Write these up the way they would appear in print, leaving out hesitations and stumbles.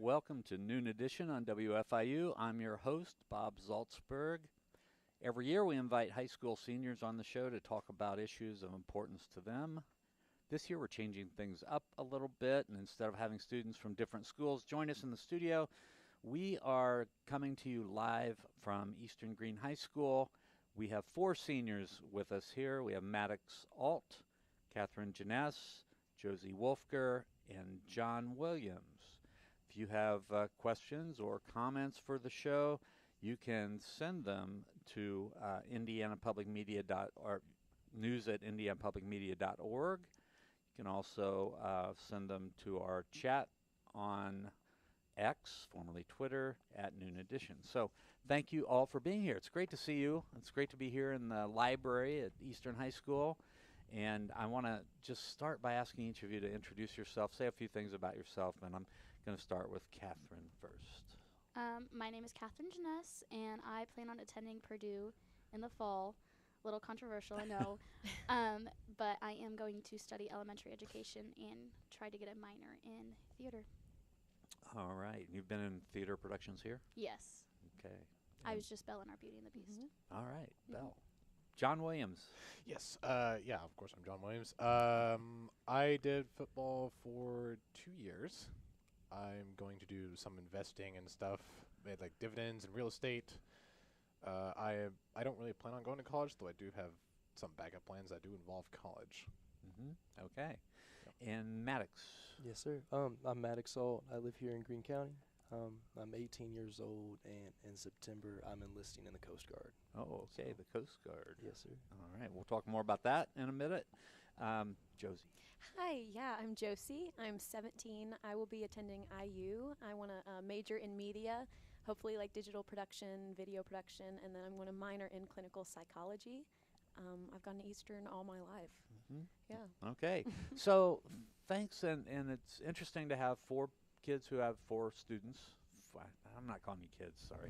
Welcome to Noon Edition on WFIU. I'm your host, Bob Zaltzberg. Every year we invite high school seniors on the show to talk about issues of importance to them. This year we're changing things up a little bit, and instead of having students from different schools join us in the studio, we are coming to you live from Eastern Greene High School. We have 4 seniors with us here. We have Maddox Alt, Catherine Janess, Josie Wolfger, and John Williams. If you have questions or comments for the show, you can send them to news@indianapublicmedia.org. You can also send them to our chat on X, formerly Twitter, at Noon Edition. So thank you all for being here. It's great to see you. It's great to be here in the library at Eastern High School. And I want to just start by asking each of you to introduce yourself, say a few things about yourself, and I'm going to start with Catherine first. My name is Catherine Janess, and I plan on attending Purdue in the fall. A little controversial, I know. But I am going to study elementary education and try to get a minor in theater. All right. You've been in theater productions here? Yes. Okay. I was just Belle in Our Beauty and the Beast. All right. Belle. John Williams. Yes. Yeah, of course, I'm John Williams. I did football for 2 years. I'm going to do some investing and stuff, like dividends and real estate. I don't really plan on going to college, though I do have some backup plans that do involve college. Okay. Yep. And Maddox. Yes, sir. I'm Maddox Salt. I live here in Greene County. I'm 18 years old, and in September, I'm enlisting in the Coast Guard. Oh, okay, the Coast Guard. Yes, sir. All right, we'll talk more about that in a minute. Josie. Hi, yeah, I'm Josie. I'm 17. I will be attending IU. I want to major in media, hopefully like digital production, video production, and then I'm going to minor in clinical psychology. I've gone to Eastern all my life. Yeah. Okay, so thanks, and it's interesting to have 4 kids who have 4 students. I'm not calling you kids, sorry.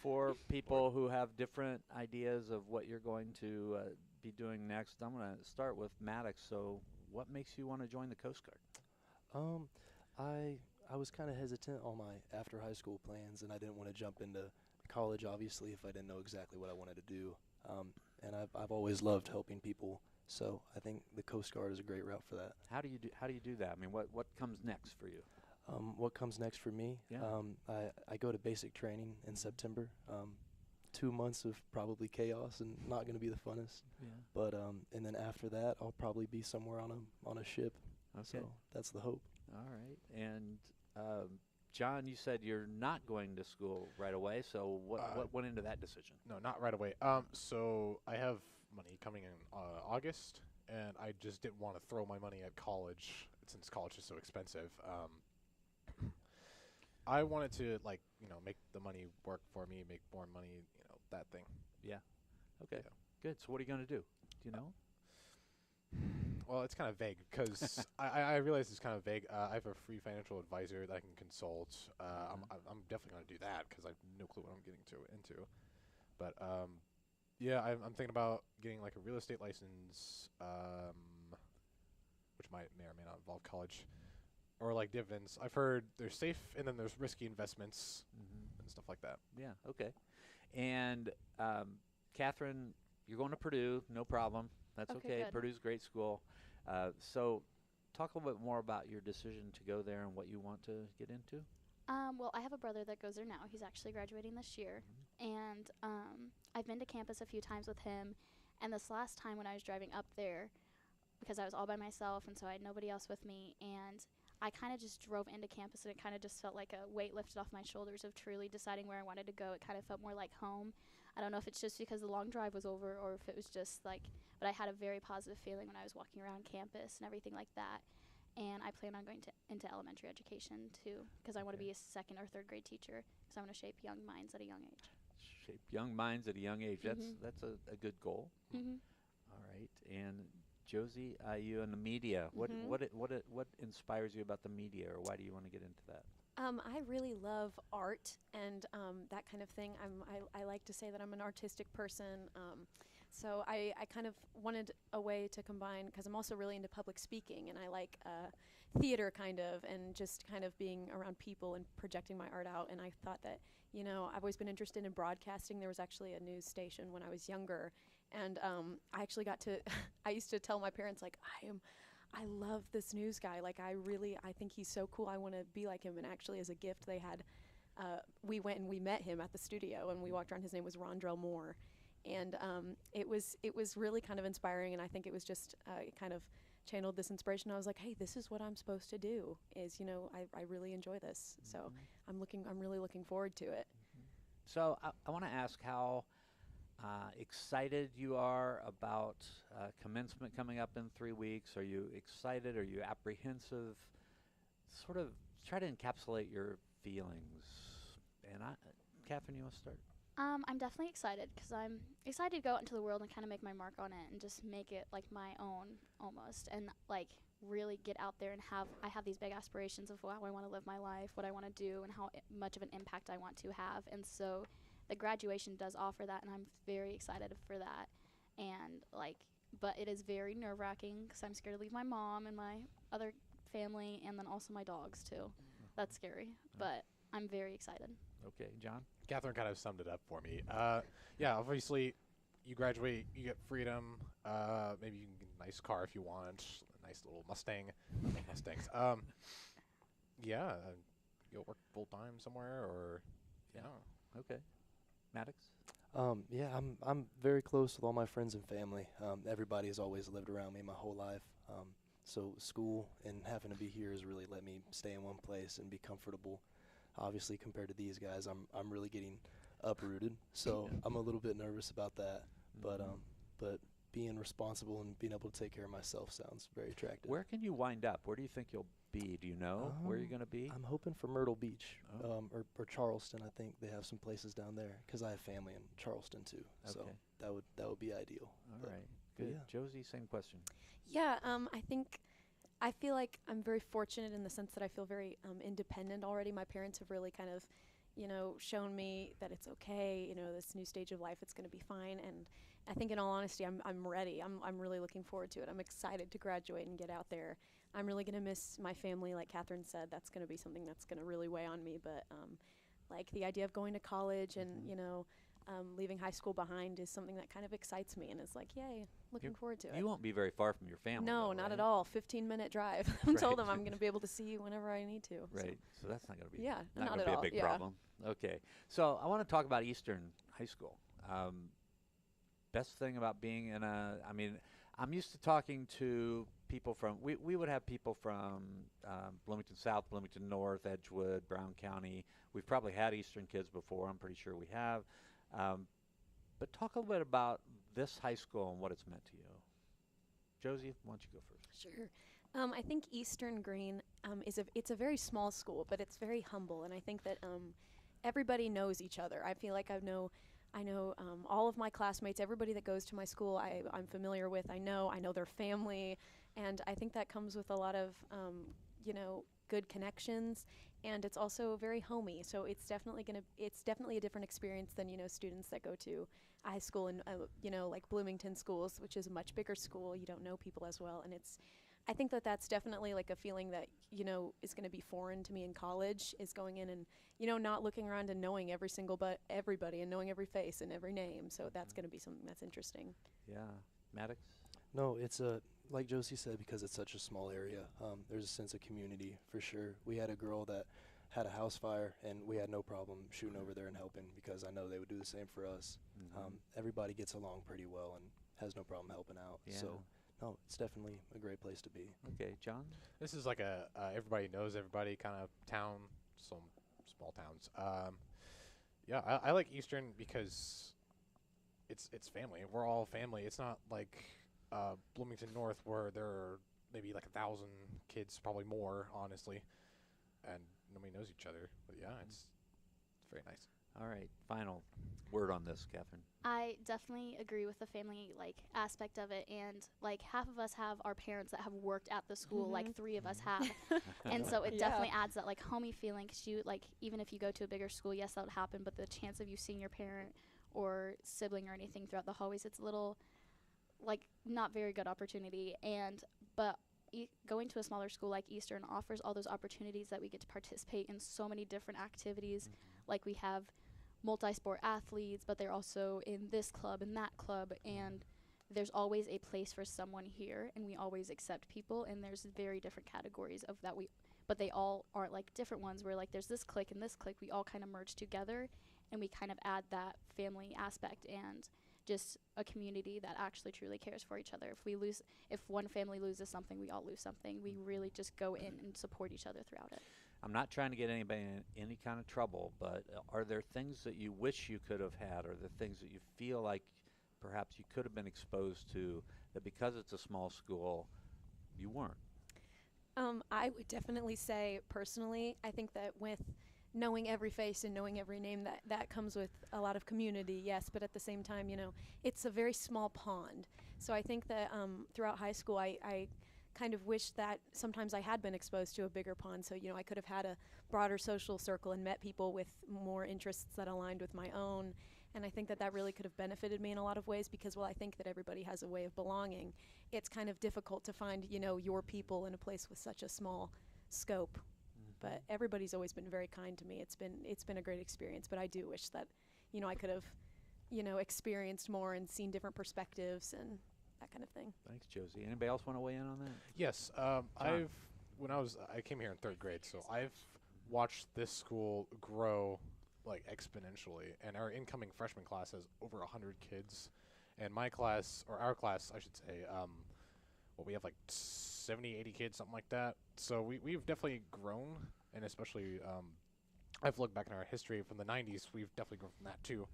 4 people who have different ideas of what you're going to be doing next. I'm going to start with Maddox. So what makes you want to join the Coast Guard? I was kind of hesitant on my after high school plans, and I didn't want to jump into college, obviously, if I didn't know exactly what I wanted to do. And I've always loved helping people, so I think the Coast Guard is a great route for that. How do you do that? I mean, what comes next for you? What comes next for me? Yeah. I go to basic training in September. 2 months of probably chaos and not going to be the funnest. Yeah. But and then after that, I'll probably be somewhere on a ship. Okay. So that's the hope. All right. And John, you said you're not going to school right away. So what went into that decision? No, not right away. So I have money coming in August, and I just didn't want to throw my money at college since college is so expensive. I wanted to, make the money work for me, make more money, that thing. Yeah. Okay. Yeah. Good. So what are you going to do? Do you know? Well, it's kind of vague because I realize it's kind of vague. I have a free financial advisor that I can consult. I'm definitely going to do that because I have no clue what I'm getting into. But yeah, I'm thinking about getting like a real estate license, which may or may not involve college, or like dividends. I've heard there's safe and then there's risky investments and stuff like that. Yeah. Okay. And Catherine, you're going to Purdue, no problem. That's okay. Good. Purdue's a great school. So talk a little bit more about your decision to go there and what you want to get into. Well, I have a brother that goes there now. He's actually graduating this year. And I've been to campus a few times with him. And this last time when I was driving up there, because I was all by myself and so I had nobody else with me, and I kind of just drove into campus, and it kind of just felt like a weight lifted off my shoulders of truly deciding where I wanted to go. It kind of felt more like home. I don't know if it's just because the long drive was over or if it was just like, but I had a very positive feeling when I was walking around campus and everything like that. And I plan on going into elementary education too, because I want to be a 2nd or 3rd grade teacher, because I want to shape young minds at a young age. Shape young minds at a young age. That's a good goal. All right. And Josie, you in the media. What inspires you about the media, or why do you want to get into that? I really love art and that kind of thing. I like to say that I'm an artistic person. So I kind of wanted a way to combine, because I'm also really into public speaking, and I like theater kind of, and just kind of being around people and projecting my art out. And I thought that, I've always been interested in broadcasting. There was actually a news station when I was younger, and I actually got to, I used to tell my parents, like, I love this news guy. Like, I think he's so cool. I want to be like him. And actually, as a gift, they had, we went and we met him at the studio, and we walked around. His name was Rondrell Moore. And it was really kind of inspiring, and I think it was just it kind of channeled this inspiration. I was like, hey, this is what I'm supposed to do. I really enjoy this, so I'm really looking forward to it. So I want to ask how excited you are about commencement coming up in 3 weeks. Are you excited? Are you apprehensive? Sort of try to encapsulate your feelings. And Catherine, you want to start? I'm definitely excited because I'm excited to go out into the world and kind of make my mark on it and just make it like my own almost, and like really get out there and I have these big aspirations of how I want to live my life, what I want to do, and how much of an impact I want to have. And so the graduation does offer that, and I'm very excited for that. And but it is very nerve-wracking because I'm scared to leave my mom and my other family, and then also my dogs too. That's scary, but I'm very excited. Okay, John? Catherine kind of summed it up for me. Yeah, obviously, you graduate, you get freedom. Maybe you can get a nice car if you want, a nice little Mustang. I love Mustangs. Yeah, you'll work full time somewhere, or Okay. Maddox? Yeah, I'm very close with all my friends and family. Everybody has always lived around me my whole life. So school and having to be here has really let me stay in one place and be comfortable. Obviously, compared to these guys, I'm really getting uprooted, so I'm a little bit nervous about that. But being responsible and being able to take care of myself sounds very attractive. Where can you wind up? Where do you think you'll be? Do you know where you're going to be? I'm hoping for Myrtle Beach or Charleston. I think they have some places down there because I have family in Charleston too. So that would be ideal. All right, good. Yeah. Josie, same question. Yeah, I feel like I'm very fortunate in the sense that I feel very independent already. My parents have really kind of, shown me that it's okay. This new stage of life, it's going to be fine. And I think, in all honesty, I'm ready. I'm really looking forward to it. I'm excited to graduate and get out there. I'm really going to miss my family, like Catherine said. That's going to be something that's going to really weigh on me. But like the idea of going to college and leaving high school behind is something that kind of excites me, and it's like, yay, looking forward to it. You won't be very far from your family. No, though, not right? at all. 15-minute drive. I told them I'm going to be able to see you whenever I need to. Right. So that's not going to be not gonna at be all. a big Yeah. problem. Okay. So I want to talk about Eastern High School. Best thing about being in I'm used to talking to people from, we would have people from Bloomington South, Bloomington North, Edgewood, Brown County. We've probably had Eastern kids before. I'm pretty sure we have. But talk a little bit about this high school and what it's meant to you. Josie, why don't you go first? Sure. I think Eastern Greene it's a very small school, but it's very humble, and I think that everybody knows each other. I feel like I know all of my classmates, everybody that goes to my school, I'm familiar with. I know their family, and I think that comes with a lot of good connections, and it's also very homey. So it's definitely a different experience than students that go to a high school in like Bloomington schools, which is a much bigger school. You don't know people as well, and I think that's definitely like a feeling that is going to be foreign to me in college, is going in and not looking around and knowing everybody and knowing every face and every name. So that's going to be something that's interesting. Yeah. Maddox? No, it's like Josie said, because it's such a small area. There's a sense of community for sure. We had a girl that had a house fire, and we had no problem shooting over there and helping because I know they would do the same for us. Everybody gets along pretty well and has no problem helping out. Yeah. So, no, it's definitely a great place to be. Okay, John? This is like a everybody knows everybody kind of town, some small towns. Yeah, I like Eastern because it's family. We're all family. It's not like Bloomington North where there are maybe like 1,000 kids, probably more, honestly, and nobody knows each other. But yeah, it's very nice. All right, final word on this, Catherine. I definitely agree with the family aspect of it, and half of us have our parents that have worked at the school, like 3 of us have, and so it definitely adds that homey feeling. Cause you even if you go to a bigger school, yes, that would happen, but the chance of you seeing your parent or sibling or anything throughout the hallways. It's a little, like, not very good opportunity. But going to a smaller school like Eastern offers all those opportunities that we get to participate in so many different activities. Like, we have multi-sport athletes, but they're also in this club and that club, and there's always a place for someone here, and we always accept people, and there's very different categories of that. But they all aren't like different ones where, like, there's this clique and this clique. We all kind of merge together, and we kind of add that family aspect and just a community that actually truly cares for each other. If one family loses something, we all lose something. We really just go in and support each other throughout it. I'm not trying to get anybody in any kind of trouble, but are there things that you wish you could have had, or the things that you feel like perhaps you could have been exposed to that because it's a small school, you weren't? I would definitely say, personally, I think that with knowing every face and knowing every name, that comes with a lot of community, yes, but at the same time, it's a very small pond. So I think that throughout high school, I kind of wish that sometimes I had been exposed to a bigger pond, so I could have had a broader social circle and met people with more interests that aligned with my own. And I think that really could have benefited me in a lot of ways, because while I think that everybody has a way of belonging, it's kind of difficult to find your people in a place with such a small scope. But everybody's always been very kind to me. It's been a great experience, but I do wish that I could have experienced more and seen different perspectives and that kind of thing. Thanks, Josie. Anybody else want to weigh in on that? Yes, I came here in 3rd grade, so I've watched this school grow like exponentially, and our incoming freshman class has over 100 kids, and my class, or our class, I should say, we have like 70, 80 kids, something like that. So we've definitely grown, and especially I've looked back in our history from the 90s, we've definitely grown from that too.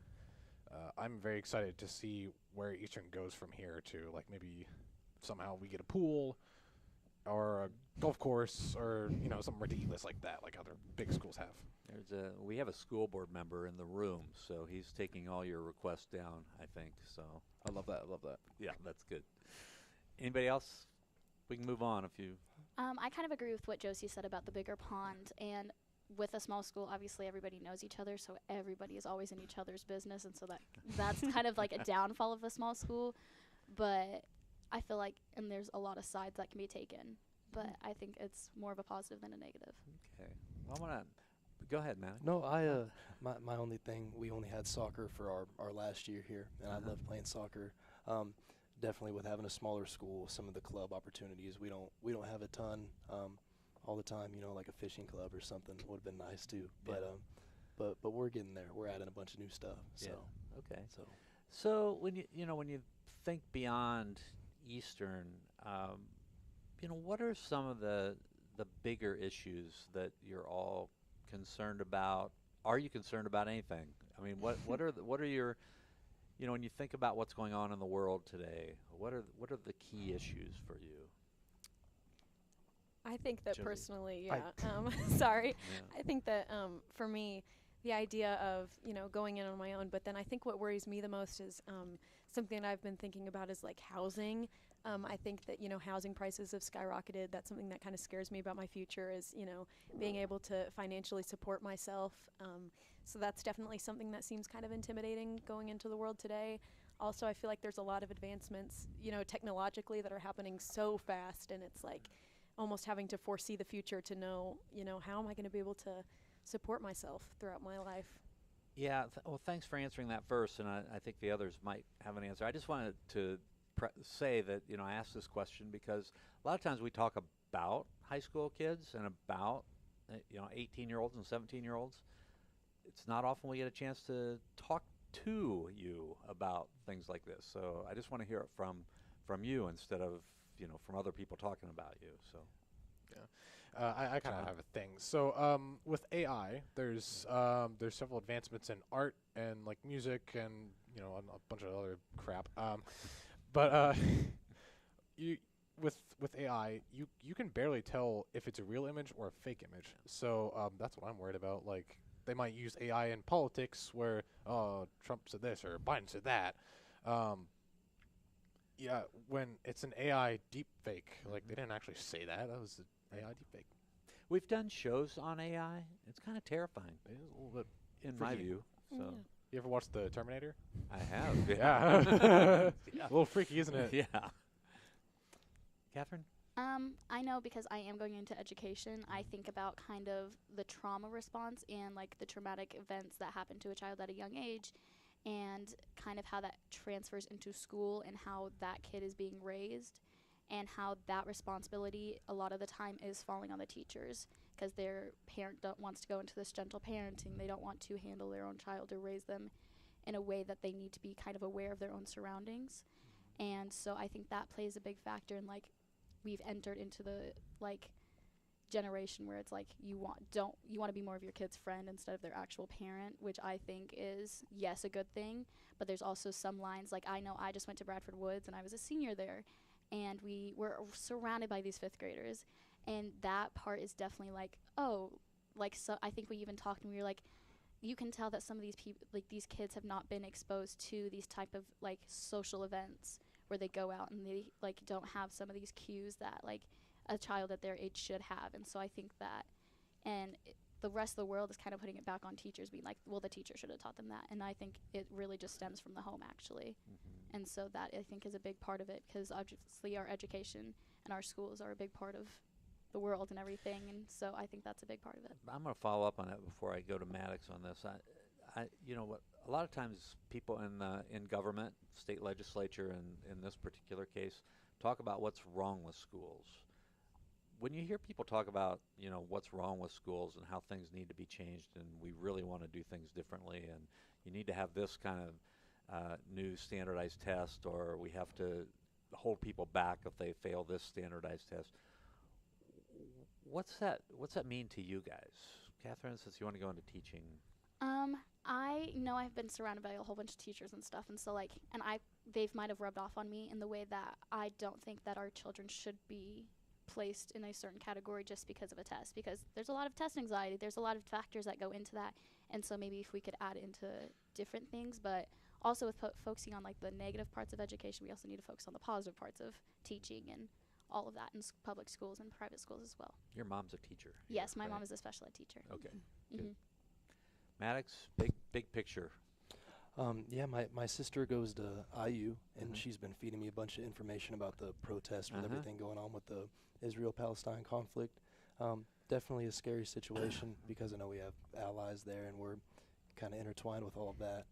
I'm very excited to see where Eastern goes from here to, like, maybe somehow we get a pool or a golf course or, something ridiculous like that, like other big schools have. We have a school board member in the room, so he's taking all your requests down, I think. So I love that. yeah, that's good. Anybody else? We can move on if you. I kind of agree with what Josie said about the bigger pond, and with a small school, obviously everybody knows each other, so everybody is always in each other's business, and so that's kind of like a downfall of a small school. But I feel like, and there's a lot of sides that can be taken, but I think it's more of a positive than a negative. Okay. Well, I want to go ahead, Matt. No, my only thing, we only had soccer for our last year here, and I love playing soccer. Definitely with having a smaller school, some of the club opportunities we don't have a ton all the time. Like a fishing club or something would have been nice too. But we're getting there. We're adding a bunch of new stuff. So Yeah. Okay. So when you think beyond Eastern, what are some of the bigger issues that you're all concerned about? Are you concerned about anything? I mean, what are your when you think about what's going on in the world today, what are the key issues for you? I think that Josie. personally, sorry. Yeah. I think that for me, the idea of going in on my own, but then I think what worries me the most is something that I've been thinking about is like housing. I think that housing prices have skyrocketed. That's something that kind of scares me about my future, is being able to financially support myself. So that's definitely something that seems kind of intimidating going into the world today. Also, I feel like there's a lot of advancements technologically that are happening so fast, and it's like almost having to foresee the future to know how am I going to be able to support myself throughout my life. Yeah. Well, thanks for answering that first, and I think the others might have an answer. I just wanted to say that I asked this question because a lot of times we talk about high school kids and about 18-year-olds and 17-year-olds. It's not often we get a chance to talk to you about things like this. So I just want to hear it from you instead of from other people talking about you. So I kind of have a thing. So with AI, there's several advancements in art and like music and a bunch of other crap. But with AI, you can barely tell if it's a real image or a fake image. So that's what I'm worried about. Like, they might use AI in politics where Trump said this or Biden said that. Yeah, when it's an AI deep fake, like they didn't actually say that. That was an AI deep fake. we've done shows on AI. It's kind of terrifying. It is a little bit in freaky. my view. So You ever watched the Terminator? I have. Yeah. Yeah. A little freaky, isn't it? Yeah. Catherine? I know because I am going into education, I think about kind of the trauma response and like the traumatic events that happen to a child at a young age and kind of how that transfers into school and how that kid is being raised and how that responsibility a lot of the time is falling on the teachers because their parent wants to go into this gentle parenting. They don't want to handle their own child or raise them in a way that they need to be kind of aware of their own surroundings. And so I think that plays a big factor in like we've entered into the like generation where it's like you want to be more of your kid's friend instead of their actual parent, which I think is yes a good thing, but there's also some lines like I know I just went to Bradford Woods and I was a senior there and we were surrounded by these 5th graders and that part is definitely like so I think we even talked and we were like you can tell that some of these people like these kids have not been exposed to these type of like social events where they go out and they like don't have some of these cues that like a child at their age should have. And so I think that and the rest of the world is kind of putting it back on teachers being like well the teacher should have taught them that, and I think it really just stems from the home actually. And so that I think is a big part of it because obviously our education and our schools are a big part of the world and everything, and so I think that's a big part of it. I'm going to follow up on that before I go to Maddox on this. You know what? A lot of times, people in government, state legislature, and in this particular case, talk about what's wrong with schools. When you hear people talk about what's wrong with schools and how things need to be changed, and we really want to do things differently, and you need to have this kind of new standardized test, or we have to hold people back if they fail this standardized test. What's that mean to you guys, Catherine? Since you want to go into teaching. I know I've been surrounded by a whole bunch of teachers and stuff, and so like, and they've might have rubbed off on me in the way that I don't think that our children should be placed in a certain category just because of a test, because there's a lot of test anxiety, there's a lot of factors that go into that, and so maybe if we could add into different things, but also with focusing on like the negative parts of education, we also need to focus on the positive parts of teaching and all of that in public schools and private schools as well. Your mom's a teacher. Yes, my right? mom is a special ed teacher. Okay. Mm-hmm. Good. Maddox, big picture. Yeah, my sister goes to IU, and Mhm. she's been feeding me a bunch of information about the protests with Uh-huh. everything going on with the Israel-Palestine conflict. Definitely a scary situation because I know we have allies there, and we're kind of intertwined with all of that.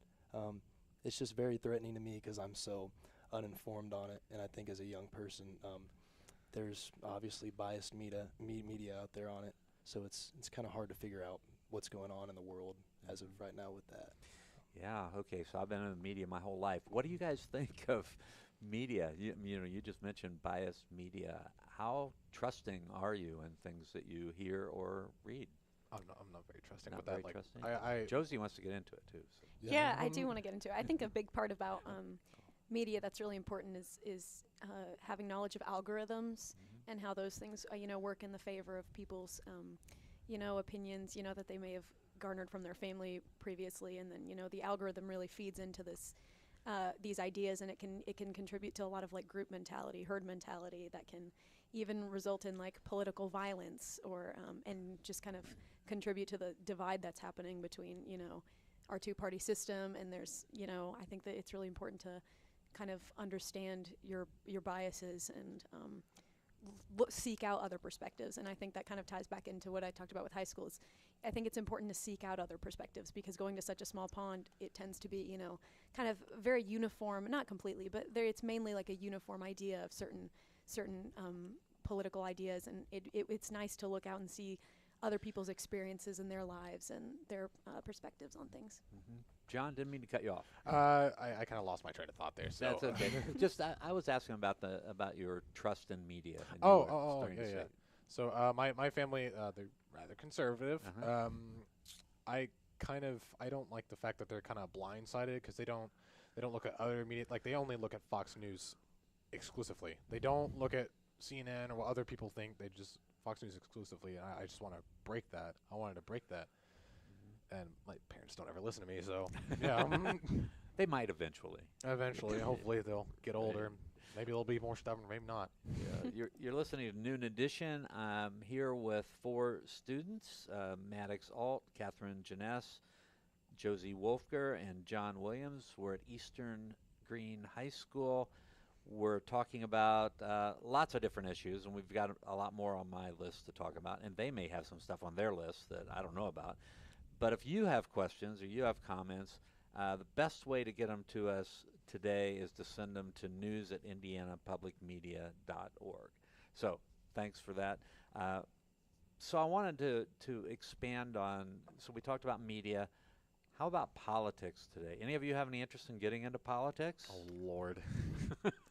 It's just very threatening to me because I'm so uninformed on it, and I think as a young person, there's obviously biased media out there on it, so it's kind of hard to figure out what's going on in the world as of right now with that. Yeah. Okay. So I've been in the media my whole life. What do you guys think of media? You just mentioned biased media. How trusting are you in things that you hear or read? I'm not very trusting Not with very that. Like, trusting? Josie wants to get into it too. So. Yeah, I do want to get into it. I think a big part about media that's really important is having knowledge of algorithms and how those things work in the favor of people's opinions that they may have garnered from their family previously, and then the algorithm really feeds into this these ideas, and it can contribute to a lot of like group mentality, herd mentality that can even result in like political violence or and just kind of contribute to the divide that's happening between our two-party system. And there's I think that it's really important to kind of understand your biases and seek out other perspectives. And I think that kind of ties back into what I talked about with high schools. I think it's important to seek out other perspectives because going to such a small pond, it tends to be, kind of very uniform, not completely, but it's mainly like a uniform idea of certain political ideas. And it's nice to look out and see other people's experiences in their lives and their perspectives on things. Mm-hmm. John, didn't mean to cut you off. I kind of lost my train of thought there. So That's okay. Just I was asking about your trust in media. And you were starting to say yeah. it. So my family, they're rather conservative. Uh-huh. I don't like the fact that they're kind of blindsided because they don't look at other media. Like they only look at Fox News exclusively. They don't look at CNN or what other people think. They just Fox News exclusively. And I just want to break that. I wanted to break that. And my parents don't ever listen to me, so yeah. They might eventually. Eventually, hopefully they'll get older. Maybe they'll be more stubborn, maybe not. You're listening to Noon Edition. I'm here with 4 students, Maddox Alt, Catherine Janess, Josie Wolfger and John Williams. We're at Eastern Greene High School. We're talking about lots of different issues, and we've got a lot more on my list to talk about, and they may have some stuff on their list that I don't know about. But if you have questions or you have comments, the best way to get them to us today is to send them to news@indianapublicmedia.org. So thanks for that. So I wanted to expand on, so we talked about media. How about politics today? Any of you have any interest in getting into politics? Oh Lord.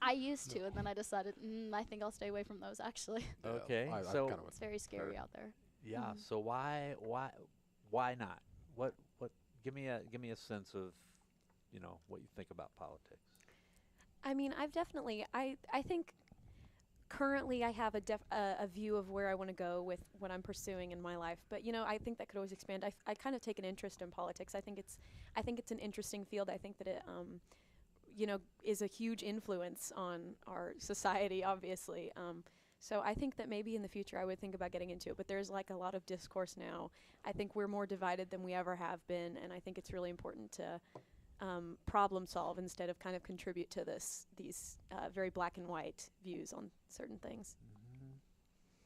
I used to, and then I decided I think I'll stay away from those. Actually, Okay, I so kinda it's very scary out there. yeah, Mhm. so why not? What give me a sense of, what you think about politics. I mean, I think currently I have a view of where I want to go with what I'm pursuing in my life. But I think that could always expand. I kind of take an interest in politics. I think it's an interesting field. I think that it is a huge influence on our society, obviously. So I think that maybe in the future I would think about getting into it. But there's like a lot of discourse now. I think we're more divided than we ever have been, and I think it's really important to problem solve instead of kind of contribute to these very black and white views on certain things.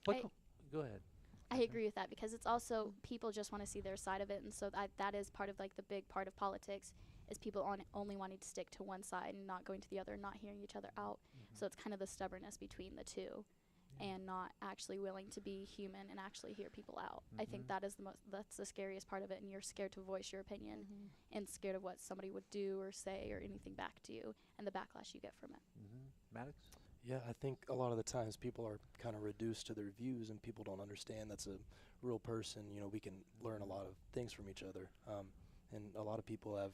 I- Go ahead. I agree with that because it's also people just want to see their side of it, and so that is part of like the big part of politics is people only wanting to stick to one side and not going to the other, not hearing each other out. So it's kind of the stubbornness between the two, and not actually willing to be human and actually hear people out. I think that is that's the scariest part of it, and you're scared to voice your opinion and scared of what somebody would do or say or anything back to you and the backlash you get from it. Maddox? Yeah, I think a lot of the times people are kind of reduced to their views, and people don't understand that's a real person. We can learn a lot of things from each other, and a lot of people have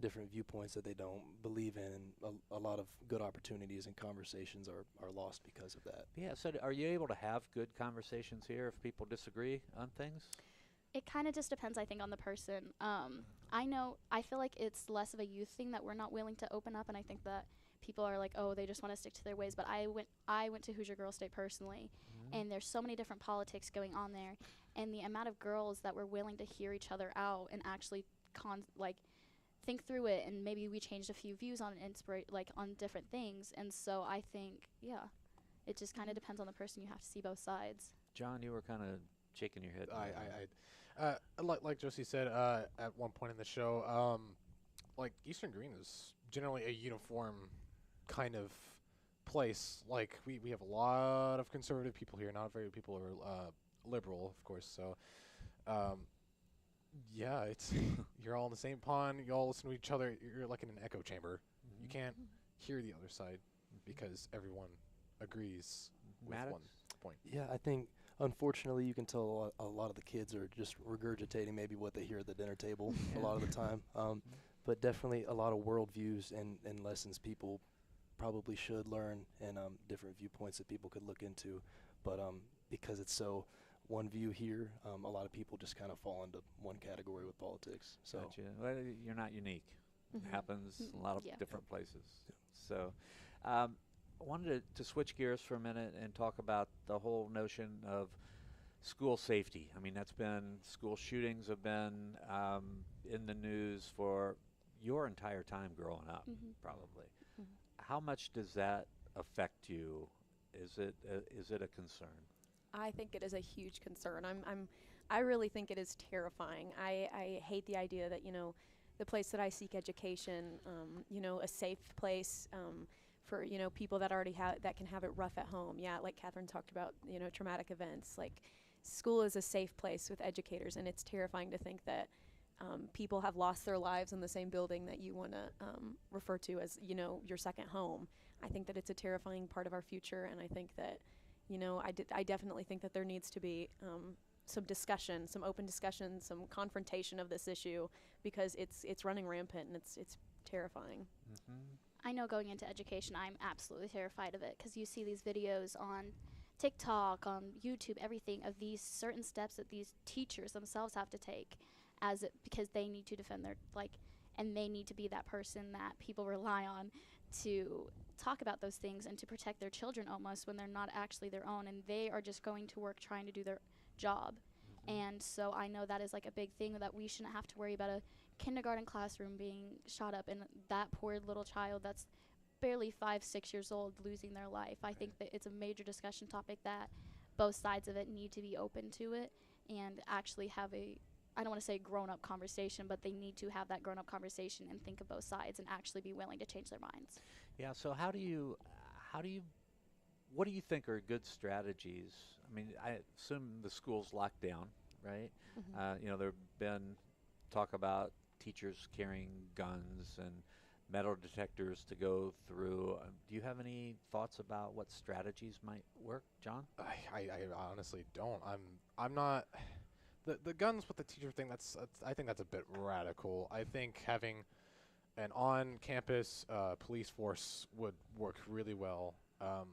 different viewpoints that they don't believe in, and a lot of good opportunities and conversations are lost because of that. Yeah, so are you able to have good conversations here if people disagree on things? It kind of just depends, I think, on the person. I feel like it's less of a youth thing that we're not willing to open up, and I think that people are like, oh, they just want to stick to their ways. But I went to Hoosier Girls State personally, and there's so many different politics going on there, and the amount of girls that were willing to hear each other out and actually think through it, and maybe we changed a few views on on different things. And so I think, it just kind of depends on the person. You have to see both sides. John, you were kind of shaking your head. Like Josie said at one point in the show, like Eastern Greene is generally a uniform kind of place. Like we have a lot of conservative people here. Not very people are liberal, of course. So, yeah, it's you're all in the same pond. You all listen to each other. You're like in an echo chamber. You can't hear the other side because everyone agrees with Maddox? one point. Yeah, I think unfortunately you can tell a lot of the kids are just regurgitating maybe what they hear at the dinner table a lot of the time. But definitely a lot of worldviews and lessons people probably should learn, and different viewpoints that people could look into. But because it's so one view here, a lot of people just kind of fall into one category with politics. So Gotcha. Well, you're not unique. It happens in a lot of different places. So I wanted to switch gears for a minute and talk about the whole notion of school safety. I mean, school shootings have been in the news for your entire time growing up, probably. How much does that affect you? Is it a concern? I think it is a huge concern. I really think it is terrifying. I hate the idea that the place that I seek education, a safe place for people that already that can have it rough at home. Yeah, like Catherine talked about, traumatic events. Like school is a safe place with educators, and it's terrifying to think that people have lost their lives in the same building that you want to refer to as your second home. I think that it's a terrifying part of our future, and I think that I definitely think that there needs to be some discussion, some open discussion, some confrontation of this issue, because it's running rampant and it's terrifying. I know going into education, I'm absolutely terrified of it because you see these videos on TikTok, on YouTube, everything of these certain steps that these teachers themselves have to take because they need to defend their and they need to be that person that people rely on to talk about those things and to protect their children almost when they're not actually their own, and they are just going to work trying to do their job. And so I know that is like a big thing that we shouldn't have to worry about a kindergarten classroom being shot up and that poor little child that's barely 5, 6 years old losing their life. I think that it's a major discussion topic that both sides of it need to be open to it and actually have a, I don't want to say grown-up conversation, but they need to have that grown-up conversation and think of both sides and actually be willing to change their minds. Yeah. So how do you, what do you think are good strategies? I mean, I assume the school's locked down, right? You know, there've been talk about teachers carrying guns and metal detectors to go through. Do you have any thoughts about what strategies might work, John? I honestly don't. I'm not. The guns with the teacher thing. I think that's a bit radical. I think having an on-campus police force would work really well.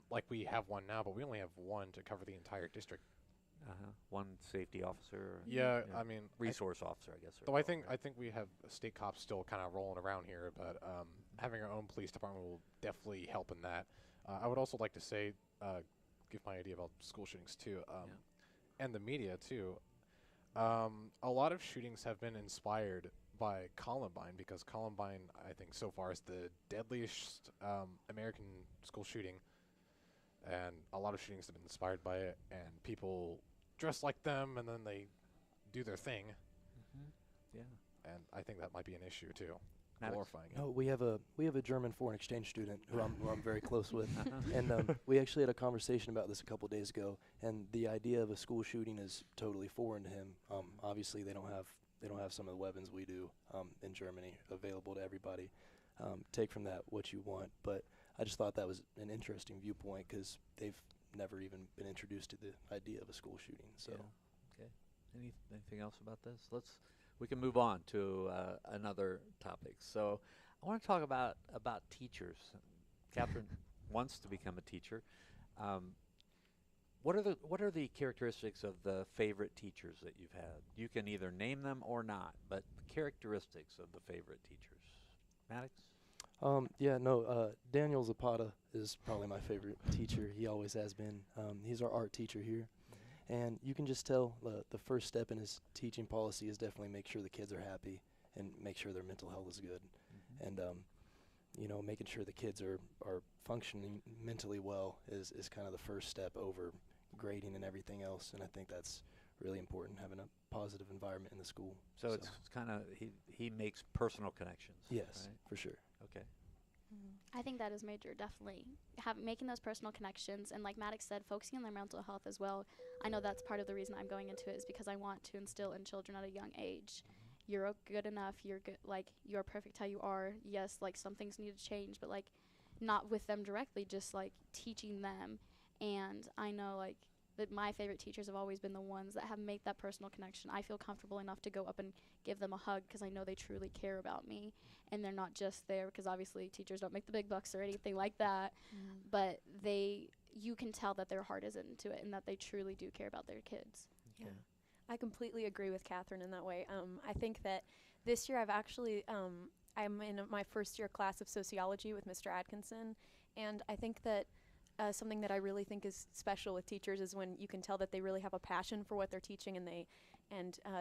Like we have one now, but we only have one to cover the entire district. One safety officer. Yeah, I mean, resource officer, I guess. though I think we have state cops still kind of rolling around here, but having our own police department will definitely help in that. I would also like to say, give my idea about school shootings too, and the media too. A lot of shootings have been inspired by Columbine because Columbine, I think, so far is the deadliest American school shooting, and a lot of shootings have been inspired by it, and people dress like them, and then they do their thing. Yeah. And I think that might be an issue too, Maddox? glorifying it. No, we have a German foreign exchange student who I'm very close with, and we actually had a conversation about this a couple days ago. And the idea of a school shooting is totally foreign to him. Obviously, they don't have some of the weapons we do in Germany available to everybody. Take from that what you want, but I just thought that was an interesting viewpoint because they've never even been introduced to the idea of a school shooting. So. Yeah. Okay. Anything else about this? We can move on to another topic. So I want to talk about teachers. Catherine wants to become a teacher. What are the characteristics of the favorite teachers that you've had? You can either name them or not, but the characteristics of the favorite teachers. Maddox? Daniel Zapata is probably my favorite teacher. He always has been. He's our art teacher here. And you can just tell the first step in his teaching policy is definitely make sure the kids are happy and make sure their mental health is good. And, making sure the kids are functioning mentally well is kind of the first step over grading and everything else. And I think that's really important, having a positive environment in the school. So it's kind of, he makes personal connections. Yes, right? for sure. Okay. I think that is major, definitely. Making those personal connections and, like Maddox said, focusing on their mental health as well. I know that's part of the reason I'm going into it is because I want to instill in children at a young age. You're good enough. You're good. Like, you're perfect how you are. Yes, like, some things need to change, but, like, not with them directly, just, like, teaching them. And I know, like, that my favorite teachers have always been the ones that have made that personal connection. I feel comfortable enough to go up and give them a hug because I know they truly care about me and they're not just there because obviously teachers don't make the big bucks or anything like that, but you can tell that their heart is into it and that they truly do care about their kids. Yeah. I completely agree with Catherine in that way. I think that this year I've actually, I'm in my first year class of sociology with Mr. Atkinson, and I think that something that I really think is special with teachers is when you can tell that they really have a passion for what they're teaching and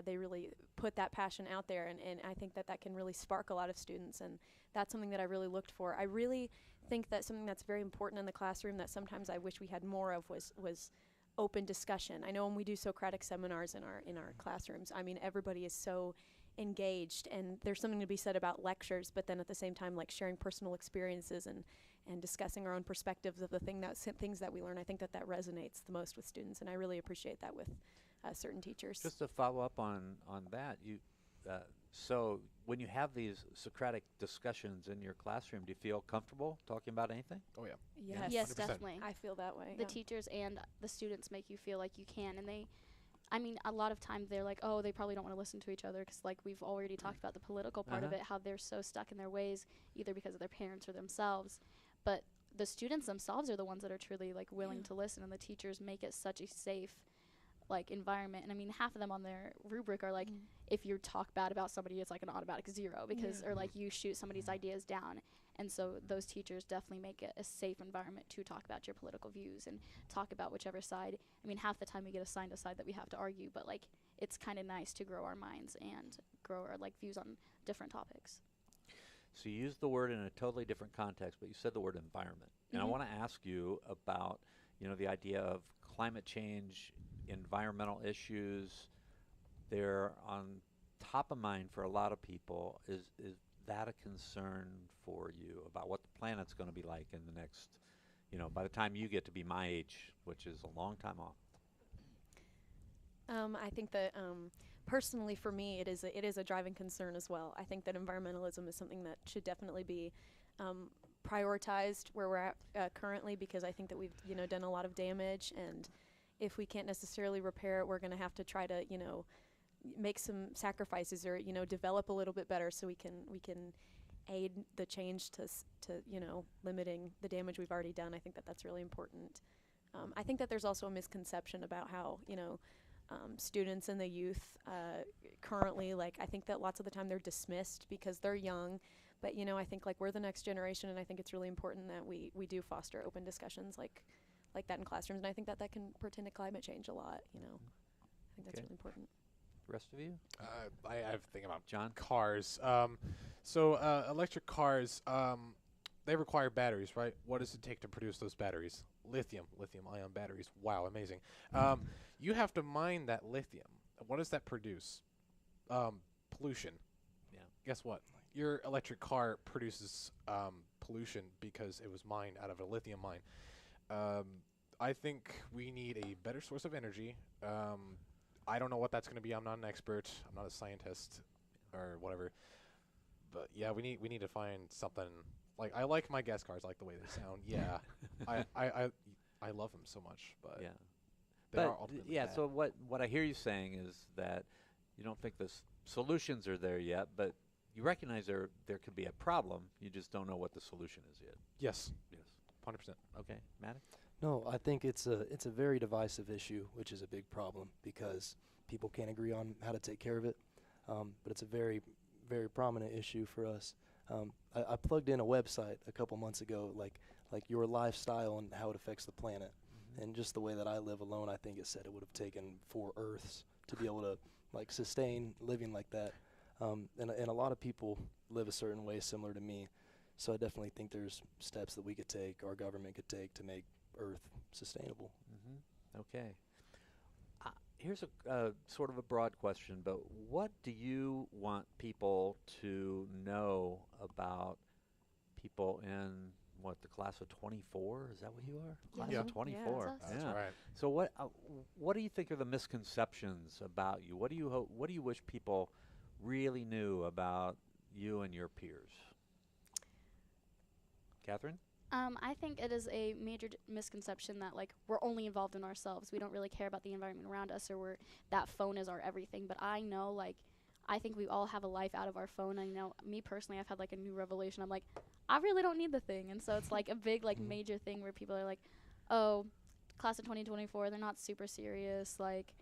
they really put that passion out there, and I think that can really spark a lot of students, and that's something that I really looked for. I really think that something that's very important in the classroom that sometimes I wish we had more of was open discussion. I know when we do Socratic seminars in our classrooms, I mean, everybody is so engaged, and there's something to be said about lectures, but then at the same time, like sharing personal experiences and discussing our own perspectives of the things that we learn. I think that resonates the most with students, and I really appreciate that with certain teachers. Just to follow up on that, so when you have these Socratic discussions in your classroom, do you feel comfortable talking about anything? Oh yeah. Yes, 100%. definitely. I feel that way. The teachers and the students make you feel like you can, and a lot of times they're like, oh, they probably don't want to listen to each other because, like, we've already talked about the political part of it, how they're so stuck in their ways, either because of their parents or themselves. But the students themselves are the ones that are truly, like, willing to listen, and the teachers make it such a safe, like, environment. And I mean, half of them on their rubric are like, if you talk bad about somebody, it's like an automatic 0 because, or like you shoot somebody's ideas down. And so those teachers definitely make it a safe environment to talk about your political views and talk about whichever side. I mean, half the time we get assigned a side that we have to argue, but, like, it's kind of nice to grow our minds and grow our like views on different topics. So you used the word in a totally different context, but you said the word environment. And I Mhm. want to ask you about, the idea of climate change, environmental issues. They're on top of mind for a lot of people. Is that a concern for you about what the planet's going to be like in the next, by the time you get to be my age, which is a long time off? I think that personally for me, it is a driving concern as well. I think that environmentalism is something that should definitely be prioritized where we're at currently, because I think that we've done a lot of damage, and if we can't necessarily repair it, we're going to have to try to make some sacrifices, or develop a little bit better so we can aid the change to limiting the damage we've already done. I think that that's really important. I think that there's also a misconception about how students and the youth currently, like, I think that lots of the time they're dismissed because they're young, but I think like we're the next generation, and I think it's really important that we do foster open discussions like that in classrooms, and I think that can pertain to climate change a lot. I think that's Okay. really important. The rest of you? I have a thing about John? cars. Electric cars, they require batteries, right? What does it take to produce those batteries? Lithium-ion batteries. Wow, amazing. You have to mine that lithium. What does that produce? Pollution. Yeah. Guess what? Your electric car produces pollution because it was mined out of a lithium mine. I think we need a better source of energy. I don't know what that's going to be. I'm not an expert. I'm not a scientist or whatever. But yeah, we need to find something. Like, I like my gas cars. I like the way they sound. Yeah, I love them so much. But Yeah. they are But ultimately yeah, bad. so what I hear you saying is that you don't think the solutions are there yet, but you recognize there could be a problem. You just don't know what the solution is yet. Yes, Yes. 100%. Okay, Maddox? No, I think it's a very divisive issue, which is a big problem because people can't agree on how to take care of it. But it's a very, very prominent issue for us. I plugged in a website a couple months ago, like your lifestyle and how it affects the planet. And just the way that I live alone, I think it said it would have taken 4 Earths to be able to like sustain living like that. And a lot of people live a certain way similar to me. So I definitely think there's steps that we could take, our government could take to make Earth sustainable. Okay. Here's a sort of a broad question, but what do you want people to know about people in the class of 24? Is that what you are? Class Yeah. of 24. Yeah, that's us. That's right. So what do you think are the misconceptions about you? What do you wish people really knew about you and your peers? Catherine? I think it is a major misconception that like we're only involved in ourselves. We don't really care about the environment around us, or that phone is our everything. But I know, I think we all have a life out of our phone. I know, me personally, I've had like a new revelation. I'm like, I really don't need the thing, and so it's like a big major thing where people are like, oh, class of 2024, they're not super serious. Like,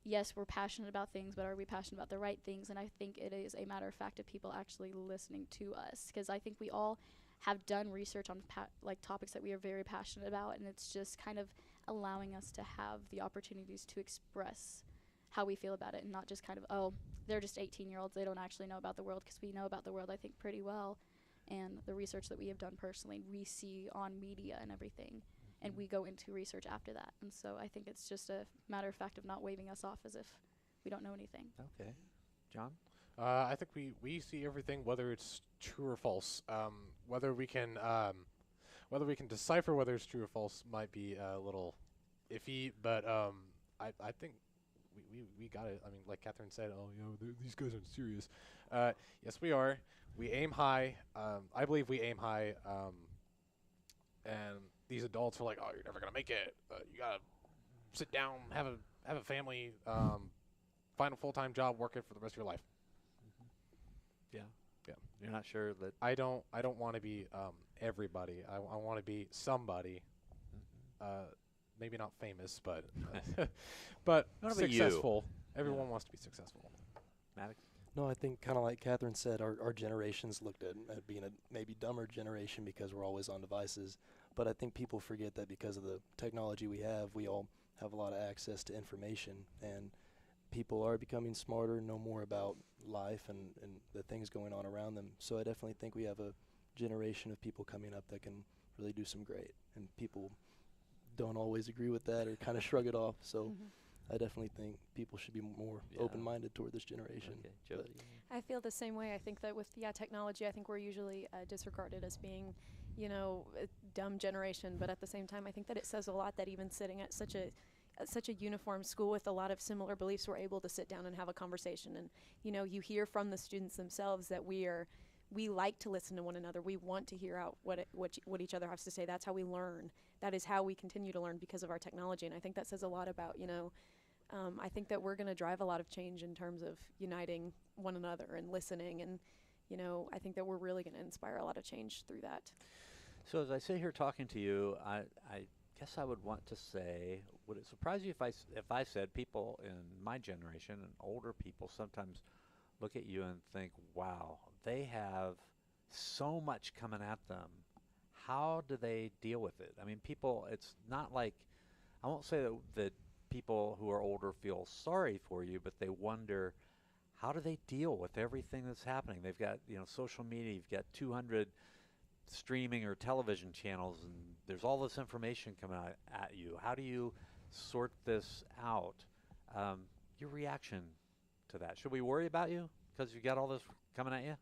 yes, we're passionate about things, but are we passionate about the right things? And I think it is a matter of fact of people actually listening to us, because I think we all have done research on topics that we are very passionate about, and it's just kind of allowing us to have the opportunities to express how we feel about it, and not just kind of, oh, they're just 18-year-olds, they don't actually know about the world, because we know about the world, I think, pretty well. And the research that we have done personally, we see on media and everything, and we go into research after that. And so I think it's just a matter of fact of not waving us off as if we don't know anything. Okay. John? I think we see everything, whether it's true or false. Whether we can decipher whether it's true or false might be a little iffy, but I think we got it. I mean, like Catherine said, these guys aren't serious. Yes, we are. We aim high. I believe we aim high. And these adults are like, oh, you're never gonna make it. You gotta sit down, have a family, find a full-time job, work it for the rest of your life. Yeah. Yeah. You're not sure that. I don't want to be everybody. I want to be somebody. Maybe not famous, but but You wanna be you. successful. Everyone Yeah. wants to be successful. Maddox? No, I think kind of like Catherine said, our generations looked at being a maybe dumber generation because we're always on devices. But I think people forget that because of the technology we all have a lot of access to information. And people are becoming smarter, know more about life and the things going on around them. So I definitely think we have a generation of people coming up that can really do some great. And people don't always agree with that or kind of shrug it off. So I definitely think people should be more open-minded toward this generation. Okay, Jody. I feel the same way. I think that with technology, I think we're usually disregarded as being, a dumb generation. But at the same time, I think that it says a lot that even sitting at such a uniform school with a lot of similar beliefs, we're able to sit down and have a conversation. And you hear from the students themselves that we like to listen to one another. We want to hear out what each other has to say. That's how we learn. That is how we continue to learn because of our technology. And I think that says a lot about I think that we're going to drive a lot of change in terms of uniting one another and listening. And, I think that we're really going to inspire a lot of change through that. So as I sit here talking to you, I guess I would want to say, would it surprise you if I said people in my generation and older people sometimes look at you and think, wow, they have so much coming at them. How do they deal with it? I mean, people, it's not like, I won't say that people who are older feel sorry for you, but they wonder, how do they deal with everything that's happening? They've got, social media, you've got 200 streaming or television channels, and there's all this information coming out at you. How do you sort this out? Your reaction to that. Should we worry about you because you got all this coming at you?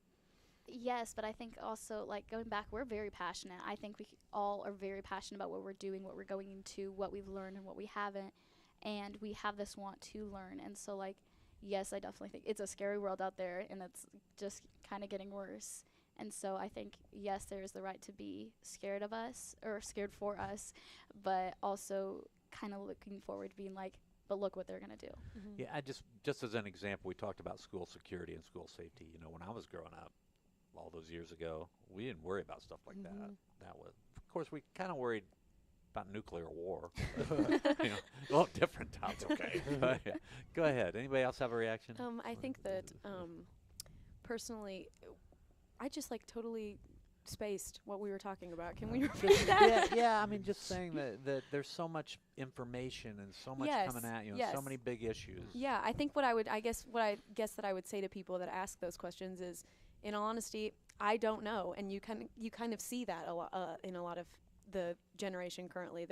Yes, but I think also, going back, we're very passionate. I think we all are very passionate about what we're doing, what we're going into, what we've learned and what we haven't. And we have this want to learn. And so, yes, I definitely think it's a scary world out there, and it's just kind of getting worse. And so I think, yes, there's the right to be scared of us or scared for us, but also kind of looking forward to being but look what they're going to do. Yeah, I just as an example, we talked about school security and school safety. When I was growing up all those years ago, we didn't worry about stuff like that. That was, of course, we kind of worried about nuclear war. A little different topic. Okay. Yeah. Go ahead. Anybody else have a reaction? I think that personally, I just totally spaced what we were talking about. Can we repeat that? Yeah. I mean, just saying that there's so much information and so much coming at you, and so many big issues. Yeah, I think what I guess that I would say to people that ask those questions is, in all honesty, I don't know, and you kind of see that in a lot of the generation currently.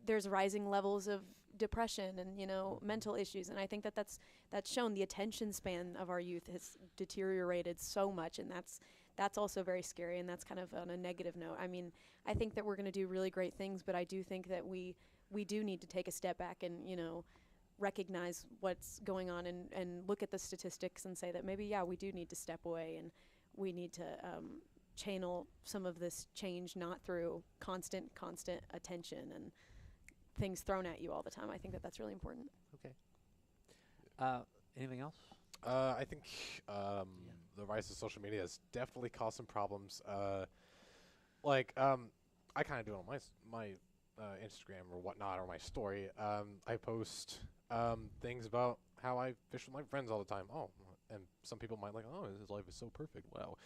There's rising levels of depression and mental issues, and I think that's shown. The attention span of our youth has deteriorated so much, and that's also very scary, and that's kind of on a negative note. I mean, I think that we're going to do really great things, but I do think that we do need to take a step back and recognize what's going on and look at the statistics and say that maybe we do need to step away, and we need to channel some of this change not through constant attention and things thrown at you all the time. I think that that's really important. Okay. Anything else? I think the rise of social media has definitely caused some problems. I kind of do it on my Instagram or whatnot, or my story. I post things about how I fish with my friends all the time. Oh, and some people might his life is so perfect. Wow.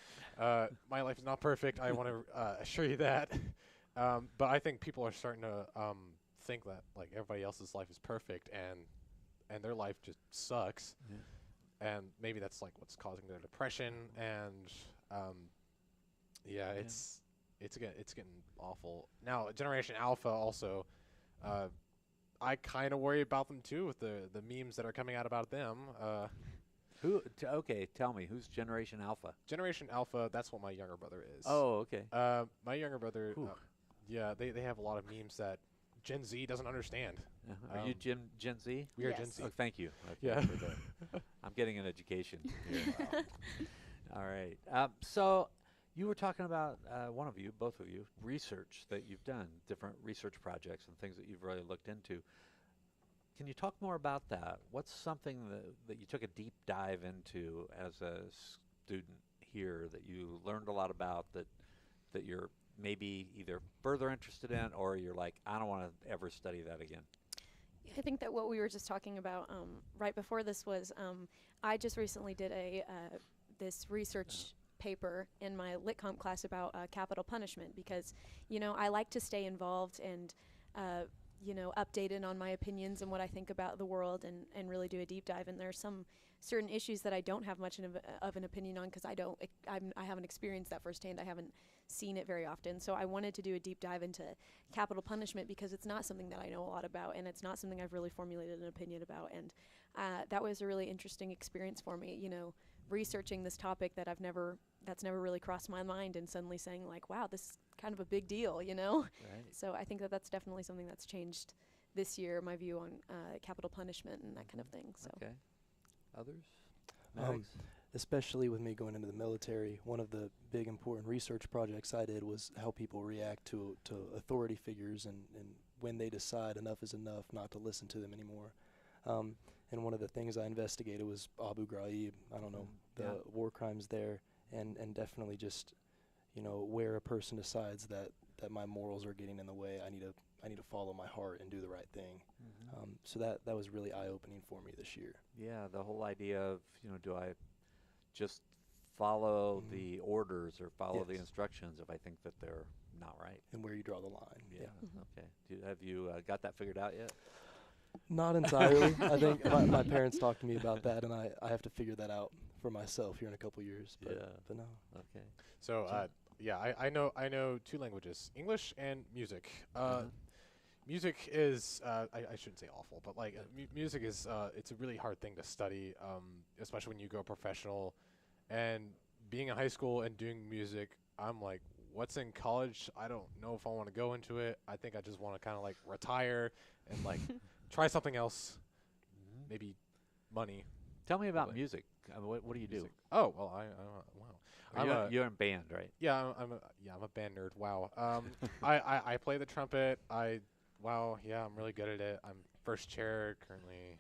My life is not perfect. I want to assure you that. But I think people are starting to think that everybody else's life is perfect, and their life just sucks. Yeah. And maybe that's what's causing their depression, and it's getting awful. Now, Generation Alpha also, I kind of worry about them too, with the memes that are coming out about them. Okay, tell me, who's Generation Alpha? Generation Alpha, that's what my younger brother is. Oh, okay. My younger brother, they have a lot of memes that Gen Z doesn't understand. Are you Gen Z? We are Yes. Gen Z. Oh, thank you. Okay, Yeah. I'm getting an education here. All right. So you were talking about, both of you, research that you've done, different research projects and things that you've really looked into. Can you talk more about that? What's something that you took a deep dive into as a student here that you learned a lot about, that you're maybe either further interested in, or you're like, I don't want to ever study that again? I think that what we were just talking about right before this was I just recently did this research paper in my lit comp class about capital punishment, because I like to stay involved and updated on my opinions and what I think about the world, and really do a deep dive. And there's some certain issues that I don't have much of an opinion on, because I haven't experienced that firsthand. I haven't seen it very often. So I wanted to do a deep dive into capital punishment, because it's not something that I know a lot about, and it's not something I've really formulated an opinion about. And that was a really interesting experience for me, researching this topic that's never really crossed my mind, and suddenly saying like, wow, this is kind of a big deal, Right. So I think that that's definitely something that's changed this year, my view on capital punishment and that kind of thing. So. Okay. Others? Um, Max? Especially with me going into the military, one of the big important research projects I did was how people react to authority figures, and when they decide enough is enough, not to listen to them anymore. And one of the things I investigated was Abu Ghraib, I don't know, the war crimes there, and definitely just, where a person decides that my morals are getting in the way, I need to follow my heart and do the right thing. So that was really eye-opening for me this year. Yeah, the whole idea of, do I just follow the orders or follow the Yes. instructions if I think that they're not right? And where you draw the line. Yeah. Okay. Have you got that figured out yet? Not entirely. I think my parents talked to me about that, and I have to figure that out for myself here in a couple years. But no. Okay. So I know 2 languages, English and music. Music is I shouldn't say awful, but like music is it's a really hard thing to study, especially when you go professional. And being in high school and doing music, I'm like, what's in college? I don't know if I want to go into it. I think I just want to kind of like retire and like try something else, maybe money. Tell me about Like music. What do you do? Music. Oh well, wow. You're in band, right? Yeah, I'm a band nerd. Wow. I play the trumpet. I'm really good at it. I'm first chair currently.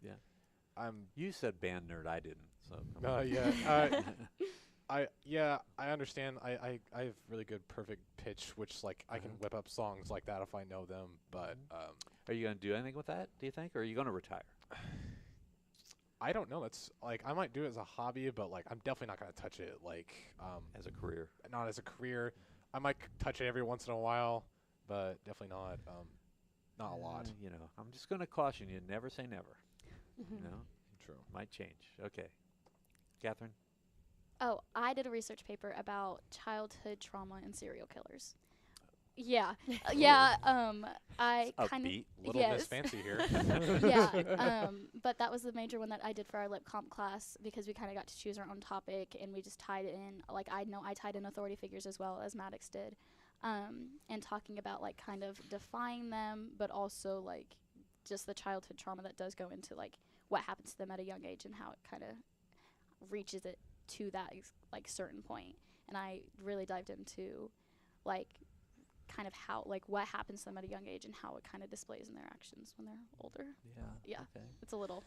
Yeah. You said band nerd. I didn't. So. I understand. I have really good perfect pitch, which like I can whip up songs like that if I know them. But are you gonna do anything with that? Do you think, or are you gonna retire? I don't know. It's like I might do it as a hobby, but like I'm definitely not gonna touch it like As a career? not as a career. I might touch it every once in a while, but definitely not a lot. I'm just gonna caution you. Never say never. Mhm. True. Might change. Okay. Catherine? Oh, I did a research paper about childhood trauma and serial killers. Yeah. I kind of Upbeat. Little yes. Miss Fancy here. But that was the major one that I did for our lip comp class, because we kind of got to choose our own topic, and we just tied in, like, I tied in authority figures as well as Maddox did, and talking about like kind of defying them, but also like just the childhood trauma that does go into like what happens to them at a young age and how it kind of reaches it to that like certain point. And I really dived into like kind of how, like, what happens to them at a young age and how it kind of displays in their actions when they're older. Yeah. Okay. It's a little,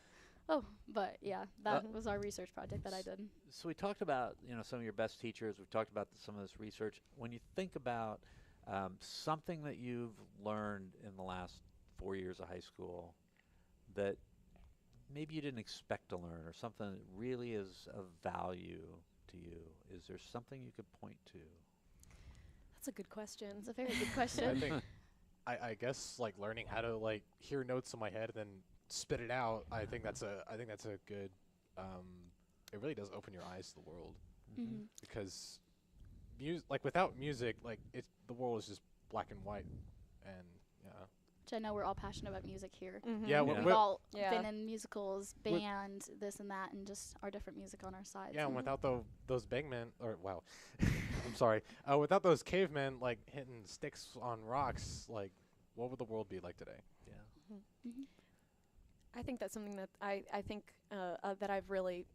but yeah, that was our research project that I did. So we talked about, some of your best teachers. We've talked about some of this research. When you think about something that you've learned in the last 4 years of high school that maybe you didn't expect to learn, or something that really is of value to you, is there something you could point to? That's a good question. It's a very good I question. think I guess like learning how to like hear notes in my head and then spit it out. I think that's a good. It really does open your eyes to the world, Mhm. because without music, like the world is just black and white, and Which I know we're all passionate about music here. Mhm. Yeah, Yeah. We've all Yeah. been in musicals, band, this and that, and just our different music on our sides. and without those bagmen, or wow, I'm sorry, without those cavemen like hitting sticks on rocks, like what would the world be like today? Yeah. Mhm. I think that's something that I think that I've really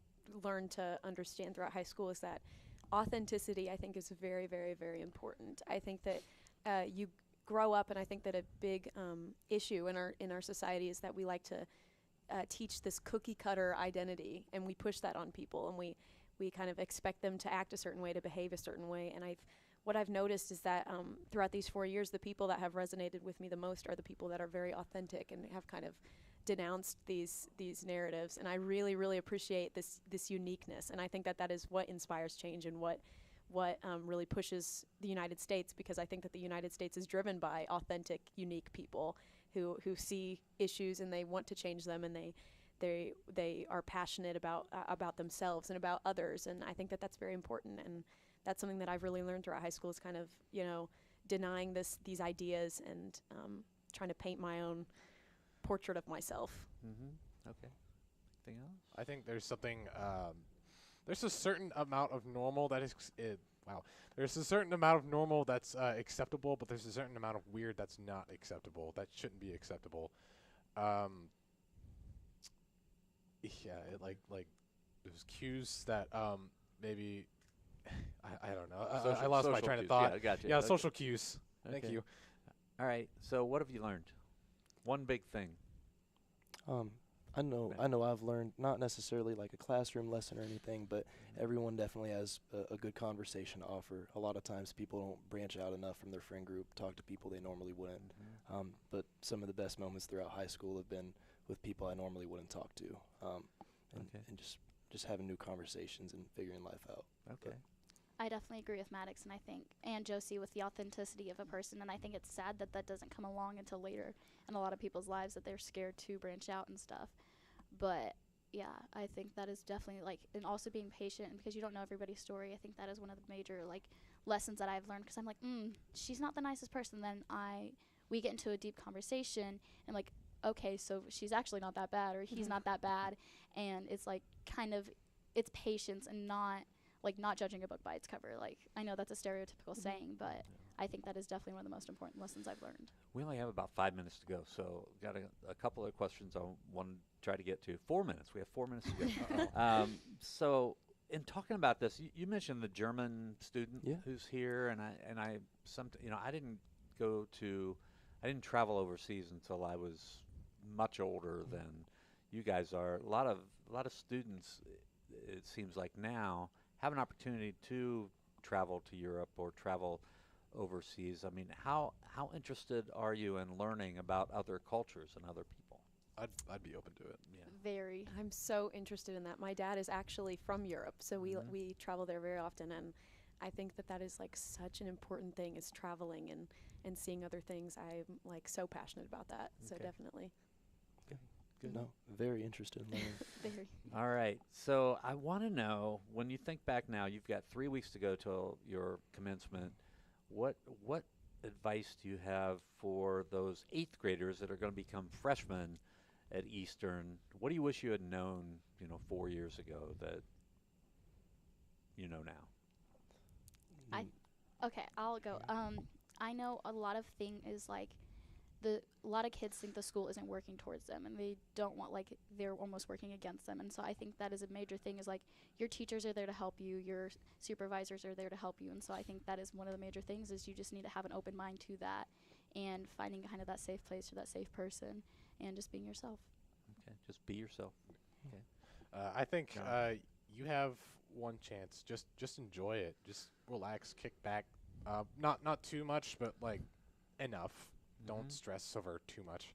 learned to understand throughout high school, is that authenticity, I think, is very, very, very important. I think that you grow up, and I think that a big issue in our society is that we like to teach this cookie cutter identity, and we push that on people, and we kind of expect them to act a certain way, to behave a certain way. And what I've noticed is that throughout these 4 years, the people that have resonated with me the most are the people that are very authentic and have kind of denounced these narratives. And I really, really appreciate this uniqueness. And I think that is what inspires change, and what what really pushes the United States, because I think that the United States is driven by authentic, unique people who see issues and they want to change them, and they are passionate about themselves and about others, and I think that that's very important, and that's something that I've really learned throughout high school, is kind of, you know, denying these ideas and trying to paint my own portrait of myself. Okay. Anything else? I think there's something. There's a certain amount of normal that is. Wow. There's a certain amount of normal that's acceptable, but there's a certain amount of weird that's not acceptable. That shouldn't be acceptable. Yeah, like there's cues that maybe I don't know. I lost my Social train of cues. thought. Yeah, gotcha. Yeah, Okay. social cues. Thank Okay. you. All right. So what have you learned? One big thing. I know I've learned, not necessarily like a classroom lesson or anything, but everyone definitely has a good conversation to offer. A lot of times people don't branch out enough from their friend group, talk to people they normally wouldn't. But some of the best moments throughout high school have been with people I normally wouldn't talk to, and just having new conversations and figuring life out. Okay. I definitely agree with Maddox, and I think, and Josie, with the authenticity of a person, and I think it's sad that that doesn't come along until later in a lot of people's lives, that they're scared to branch out and stuff. But yeah, I think that is definitely, like, and also being patient, because you don't know everybody's story. I think that is one of the major, like, lessons that I've learned, because I'm like, she's not the nicest person. Then we get into a deep conversation, and like, okay, so she's actually not that bad, or he's not that bad, and it's like kind of, it's patience and not judging a book by its cover. Like, I know that's a stereotypical saying, but I think that is definitely one of the most important lessons I've learned. We only have about 5 minutes to go, so got a couple of questions I want to try to get to. 4 minutes. We have 4 minutes to go. So, in talking about this, you mentioned the German student who's here, and I didn't travel overseas until I was much older than you guys are. A lot of students, it seems like now, have an opportunity to travel to Europe or travel overseas. I mean, how interested are you in learning about other cultures and other people? I'd be open to it. Yeah. Very. I'm so interested in that. My dad is actually from Europe, so we travel there very often, and I think that is like such an important thing, is traveling and seeing other things. I'm like so passionate about that. So Okay. definitely. Good. No, very interested in learning. Very. All right. So I want to know, when you think back now, you've got 3 weeks to go till your commencement. What advice do you have for those 8th graders that are going to become freshmen at Eastern? What do you wish you had known, 4 years ago that you know now? Okay, I'll go. I know a lot of thing is like, a lot of kids think the school isn't working towards them, and they don't want, like, they're almost working against them. And so I think that is a major thing, is like, your teachers are there to help you, your supervisors are there to help you. And so I think that is one of the major things, is you just need to have an open mind to that, and finding kind of that safe place or that safe person, and just being yourself. Okay, just be yourself. Okay. I think John? you have one chance. Just enjoy it. Just relax, kick back. Not too much, but like enough. Don't stress over too much.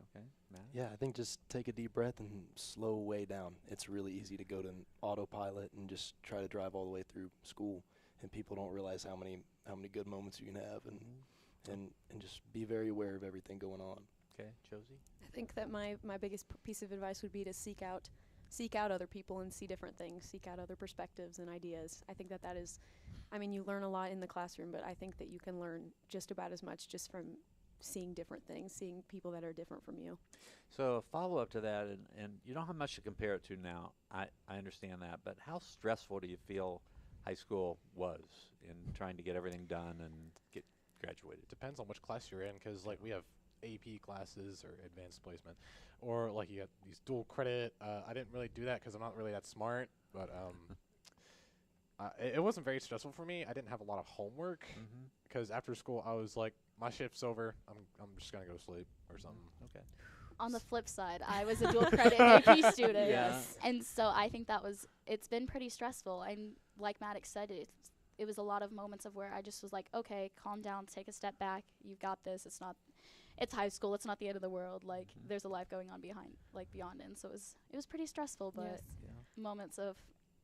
Okay, Matt? Yeah, I think just take a deep breath and slow way down. It's really easy to go to an autopilot and just try to drive all the way through school, and people don't realize how many good moments you can have, and just be very aware of everything going on. Okay, Josie? I think that my biggest piece of advice would be to seek out other people and see different things, seek out other perspectives and ideas. I think that is, I mean, you learn a lot in the classroom, but I think that you can learn just about as much just from seeing different things, seeing people that are different from you. So a follow-up to that, and you don't have much to compare it to now, I understand that, but how stressful do you feel high school was in trying to get everything done and get graduated? Depends on which class you're in, because like we have AP classes or advanced placement, or like you have these dual credit. I didn't really do that because I'm not really that smart, but it wasn't very stressful for me. I didn't have a lot of homework because after school I was like, my shift's over. I'm just gonna go to sleep or something. Okay. On the flip side, I was a dual credit AP student. Yeah. And so I think it's been pretty stressful. And like Maddox said, it was a lot of moments of where I just was like, okay, calm down, take a step back. You've got this. It's high school. It's not the end of the world. Like, there's a life going on beyond it. And so it was pretty stressful, but Yes. Yeah. moments of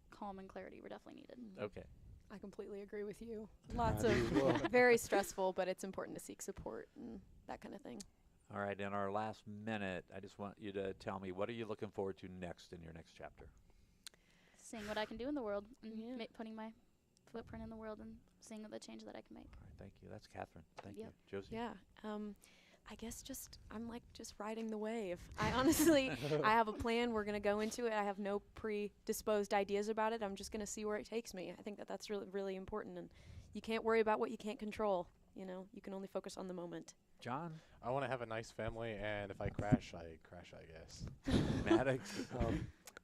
calm and clarity were definitely needed. Okay. I completely agree with you. I Lots do of as well. very stressful, but it's important to seek support and that kind of thing. All right, in our last minute, I just want you to tell me, what are you looking forward to next in your next chapter? Seeing what I can do in the world and Yeah. putting my footprint in the world and seeing the change that I can make. All right, thank you. That's Catherine. Thank Yep. you. Josie? Yeah. I guess I'm like just riding the wave. I honestly, I have a plan. We're going to go into it. I have no predisposed ideas about it. I'm just going to see where it takes me. I think that that's really, really important. And you can't worry about what you can't control. You know, you can only focus on the moment. John? I want to have a nice family, and if I crash, I guess. Maddox?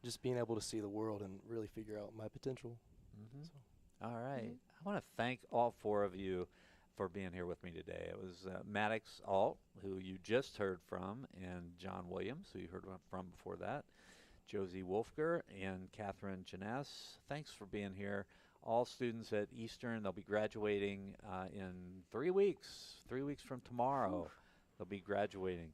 Just being able to see the world and really figure out my potential. All right. I want to thank all four of you for being here with me today. It was Maddox Alt, who you just heard from, and John Williams, who you heard from before that, Josie Wolfger, and Catherine Janess. Thanks for being here. All students at Eastern, they'll be graduating in 3 weeks. 3 weeks from tomorrow, they'll be graduating.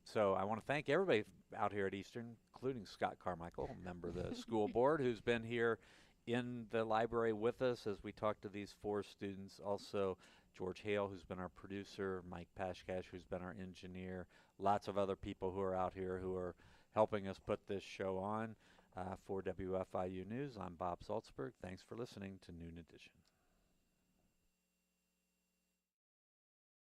So I want to thank everybody out here at Eastern, including Scott Carmichael, a member of the school board, who's been here in the library with us as we talk to these four students. Also, George Hale, who's been our producer, Mike Pashkash, who's been our engineer, lots of other people who are out here who are helping us put this show on. For WFIU News, I'm Bob Salzberg. Thanks for listening to Noon Edition.